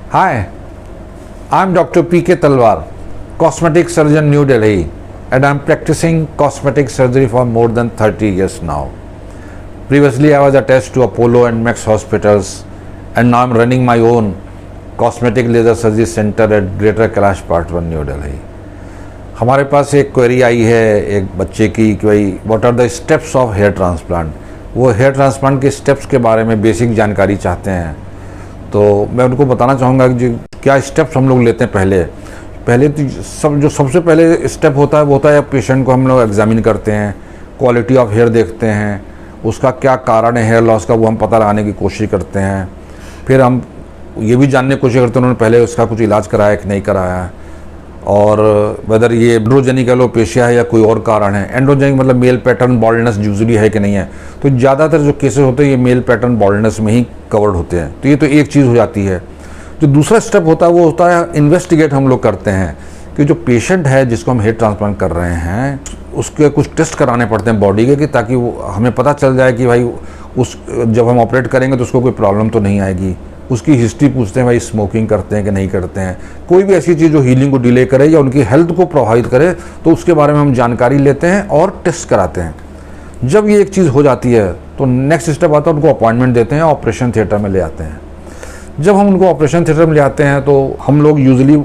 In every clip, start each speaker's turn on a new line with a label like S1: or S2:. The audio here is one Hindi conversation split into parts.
S1: Hi, I'm Dr. P.K. Talwar, cosmetic surgeon, New Delhi, and I'm practicing cosmetic surgery for more than 30 years now. Previously, I was attached to Apollo and Max hospitals, and now I'm running my own cosmetic laser surgery center at Greater Kailash Part 1, New Delhi. हमारे पास एक क्वेरी आई है एक बच्चे की कि भाई what are the steps of hair transplant. वो हेयर ट्रांसप्लांट के स्टेप्स के बारे में बेसिक जानकारी चाहते हैं, तो मैं उनको बताना चाहूँगा कि क्या स्टेप्स हम लोग लेते हैं। पहले तो सबसे पहले स्टेप होता है वो होता है पेशेंट को हम लोग एग्जामिन करते हैं, क्वालिटी ऑफ हेयर देखते हैं, उसका क्या कारण है हेयर लॉस का वो हम पता लगाने की कोशिश करते हैं। फिर हम ये भी जानने की कोशिश करते हैं उन्होंने पहले उसका कुछ इलाज कराया कि नहीं कराया, और वेदर ये एंड्रोजेनिक एलोपेशिया है या कोई और कारण है। एंड्रोजेनिक मतलब मेल पैटर्न बॉल्डनेस यूजुअली है कि नहीं है, तो ज़्यादातर जो केसेस होते हैं ये मेल पैटर्न बॉल्डनेस में ही कवर्ड होते हैं। तो ये तो एक चीज़ हो जाती है। जो दूसरा स्टेप होता है वो होता है इन्वेस्टिगेट हम लोग करते हैं कि जो पेशेंट है जिसको हम हेयर ट्रांसप्लांट कर रहे हैं उसके कुछ टेस्ट कराने पड़ते हैं बॉडी के, कि ताकि वो हमें पता चल जाए कि भाई जब हम ऑपरेट करेंगे तो उसको कोई प्रॉब्लम तो नहीं आएगी। उसकी हिस्ट्री पूछते हैं, भाई स्मोकिंग करते हैं कि नहीं करते हैं, कोई भी ऐसी चीज़ जो हीलिंग को डिले करे या उनकी हेल्थ को प्रभावित करे, तो उसके बारे में हम जानकारी लेते हैं और टेस्ट कराते हैं। जब ये एक चीज़ हो जाती है तो नेक्स्ट स्टेप आता है उनको अपॉइंटमेंट देते हैं, ऑपरेशन थिएटर में ले आते हैं। जब हम उनको ऑपरेशन थिएटर में ले आते हैं तो हम लोग यूजुअली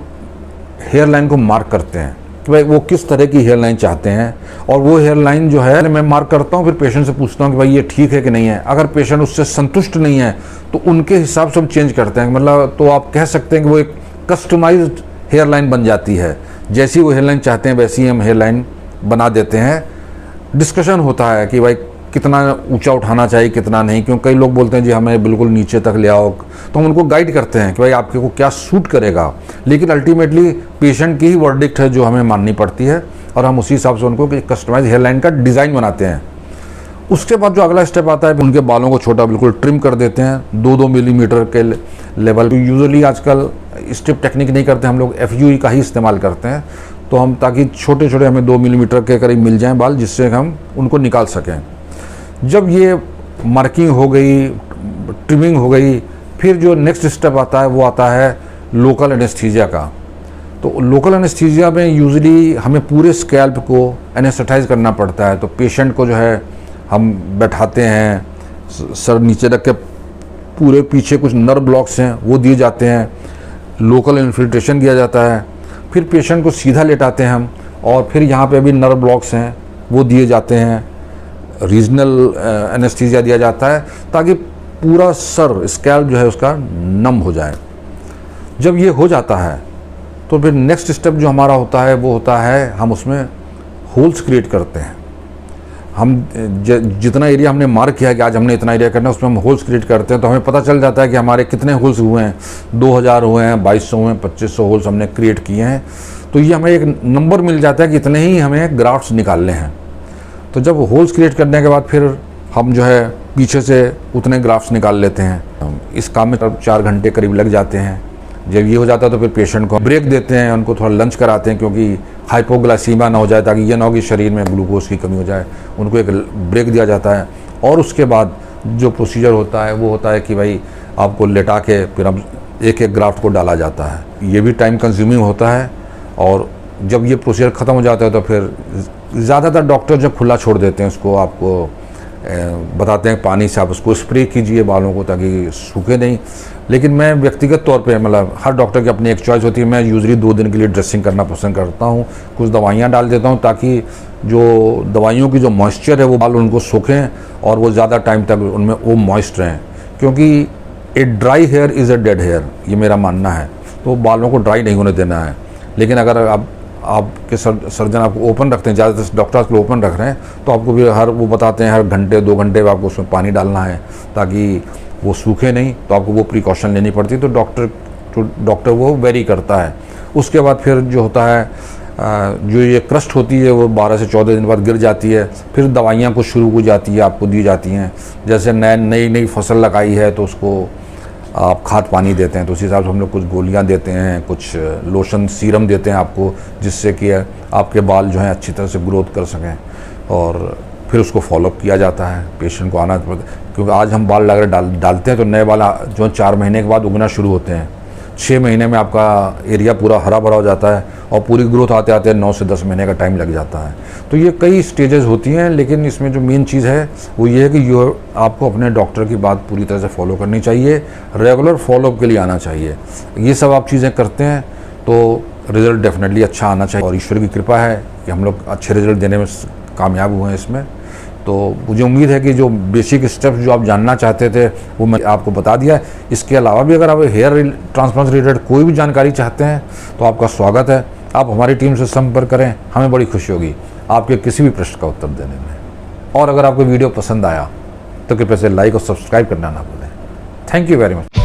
S1: हेयर लाइन को मार्क करते हैं कि भाई वो किस तरह की हेयर लाइन चाहते हैं, और वो हेयर लाइन जो है मैं मार्क करता हूँ। फिर पेशेंट से पूछता हूँ कि भाई ये ठीक है कि नहीं है। अगर पेशेंट उससे संतुष्ट नहीं है तो उनके हिसाब से हम चेंज करते हैं। मतलब तो आप कह सकते हैं कि वो एक कस्टमाइज्ड हेयर लाइन बन जाती है। जैसी वो हेयर लाइन चाहते हैं वैसी हम हेयर लाइन बना देते हैं। डिस्कशन होता है कि भाई कितना ऊंचा उठाना चाहिए कितना नहीं, क्योंकि कई लोग बोलते हैं जी हमें बिल्कुल नीचे तक ले आओ, तो हम उनको गाइड करते हैं कि भाई आपके को क्या सूट करेगा। लेकिन अल्टीमेटली पेशेंट की ही वर्डिक्ट है जो हमें माननी पड़ती है, और हम उसी हिसाब से उनको कस्टमाइज हेयर लाइन का डिज़ाइन बनाते हैं। उसके बाद जो अगला स्टेप आता है उनके बालों को छोटा बिल्कुल ट्रिम कर देते हैं 2-2 मिलीमीटर के लेवल। यूजुअली आजकल स्ट्रिप टेक्निक नहीं करते, हम लोग FUE का ही इस्तेमाल करते हैं, तो हम ताकि छोटे छोटे हमें 2 मिलीमीटर के करीब मिल जाएँ बाल, जिससे हम उनको निकाल सकें। जब ये मार्किंग हो गई, ट्रिमिंग हो गई, फिर जो नेक्स्ट स्टेप आता है वो आता है लोकल एनेस्थीसिया का। तो लोकल एनेस्थीसिया में यूजुअली हमें पूरे स्कैल्प को एनेस्थेटाइज करना पड़ता है। तो पेशेंट को जो है हम बैठाते हैं, सर नीचे रख के, पूरे पीछे कुछ नर्व ब्लॉक्स हैं वो दिए जाते हैं, लोकल इन्फिल्ट्रेशन दिया जाता है। फिर पेशेंट को सीधा लेटाते हैं हम, और फिर यहाँ पे भी नर्व ब्लॉक्स हैं वो दिए जाते हैं, रीजनल एनेस्थीसिया दिया जाता है ताकि पूरा सर स्कैल्प जो है उसका नम हो जाए। जब ये हो जाता है तो फिर नेक्स्ट स्टेप जो हमारा होता है वो होता है हम उसमें होल्स क्रिएट करते हैं। हम जितना एरिया हमने मार्क किया कि आज हमने इतना एरिया करना है उसमें हम होल्स क्रिएट करते हैं। तो हमें पता चल जाता है कि हमारे कितने होल्स हुए हैं, 2000 हुए हैं, 2200 हुए हैं, 2500 होल्स हमने क्रिएट किए हैं। तो ये हमें एक नंबर मिल जाता है कि इतने ही हमें ग्राफ्ट्स निकालने हैं। तो जब होल्स क्रिएट करने के बाद फिर हम जो है पीछे से उतने ग्राफ्स निकाल लेते हैं। इस काम में 4 घंटे करीब लग जाते हैं। जब ये हो जाता है तो फिर पेशेंट को ब्रेक देते हैं, उनको थोड़ा लंच कराते हैं, क्योंकि हाइपोग्लाइसीमिया ना हो जाए, ताकि ये ना हो कि शरीर में ग्लूकोज की कमी हो जाए। उनको एक ब्रेक दिया जाता है, और उसके बाद जो प्रोसीजर होता है वो होता है कि भाई आपको लेटा के फिर अब एक एक ग्राफ्ट को डाला जाता है। ये भी टाइम कंज्यूमिंग होता है, और जब ये प्रोसीजर ख़त्म हो जाता है तो फिर ज़्यादातर डॉक्टर जब खुला छोड़ देते हैं उसको, आपको बताते हैं पानी से आप उसको स्प्रे कीजिए बालों को ताकि सूखे नहीं। लेकिन मैं व्यक्तिगत तौर पे, मतलब हर डॉक्टर की अपनी एक चॉइस होती है, मैं यूजुअली 2 दिन के लिए ड्रेसिंग करना पसंद करता हूँ। कुछ दवाइयाँ डाल देता हूँ ताकि जो दवाइयों की जो मॉइस्चर है वो बाल उनको सूखें और वो ज़्यादा टाइम तक उनमें वो मॉइस्ट रहें, क्योंकि a dry hair is a dead hair, ये मेरा मानना है। तो बालों को ड्राई नहीं होने देना है। लेकिन अगर आपके सर्जन आपको ओपन रखते हैं, ज़्यादातर डॉक्टर आपको ओपन रख रहे हैं, तो आपको भी वो बताते हैं हर घंटे 2 घंटे आपको उसमें पानी डालना है ताकि वो सूखे नहीं। तो आपको वो प्रिकॉशन लेनी पड़ती है। तो डॉक्टर वो वेरी करता है। उसके बाद फिर जो होता है जो ये क्रस्ट होती है वो 12 से 14 दिन बाद गिर जाती है। फिर दवाइयाँ कुछ शुरू हो जाती है, आपको दी जाती हैं। जैसे नई फसल लगाई है तो उसको आप खाद पानी देते हैं, तो उसी हिसाब से हम लोग कुछ गोलियां देते हैं, कुछ लोशन सीरम देते हैं आपको, जिससे कि आपके बाल जो हैं अच्छी तरह से ग्रोथ कर सकें। और फिर उसको फॉलोअप किया जाता है, पेशेंट को आना पड़ता है, क्योंकि आज हम बाल डालते हैं तो नए बाल जो 4 महीने के बाद उगना शुरू होते हैं। 6 महीने में आपका एरिया पूरा हरा भरा हो जाता है और पूरी ग्रोथ आते आते 9 से 10 महीने का टाइम लग जाता है। तो ये कई स्टेजेस होती हैं, लेकिन इसमें जो मेन चीज़ है वो ये है कि आपको अपने डॉक्टर की बात पूरी तरह से फॉलो करनी चाहिए, रेगुलर फॉलोअप के लिए आना चाहिए। ये सब आप चीज़ें करते हैं तो रिज़ल्ट डेफिनेटली अच्छा आना चाहिए, और ईश्वर की कृपा है कि हम लोग अच्छे रिज़ल्ट देने में कामयाब हुए हैं इसमें। तो मुझे उम्मीद है कि जो बेसिक स्टेप्स जो आप जानना चाहते थे वो मैं आपको बता दिया है। इसके अलावा भी अगर आप हेयर ट्रांसप्लांट से रिलेटेड कोई भी जानकारी चाहते हैं तो आपका स्वागत है, आप हमारी टीम से संपर्क करें, हमें बड़ी खुशी होगी आपके किसी भी प्रश्न का उत्तर देने में। और अगर आपको वीडियो पसंद आया तो कृपया से लाइक और सब्सक्राइब करना ना भूलें। Thank you very much.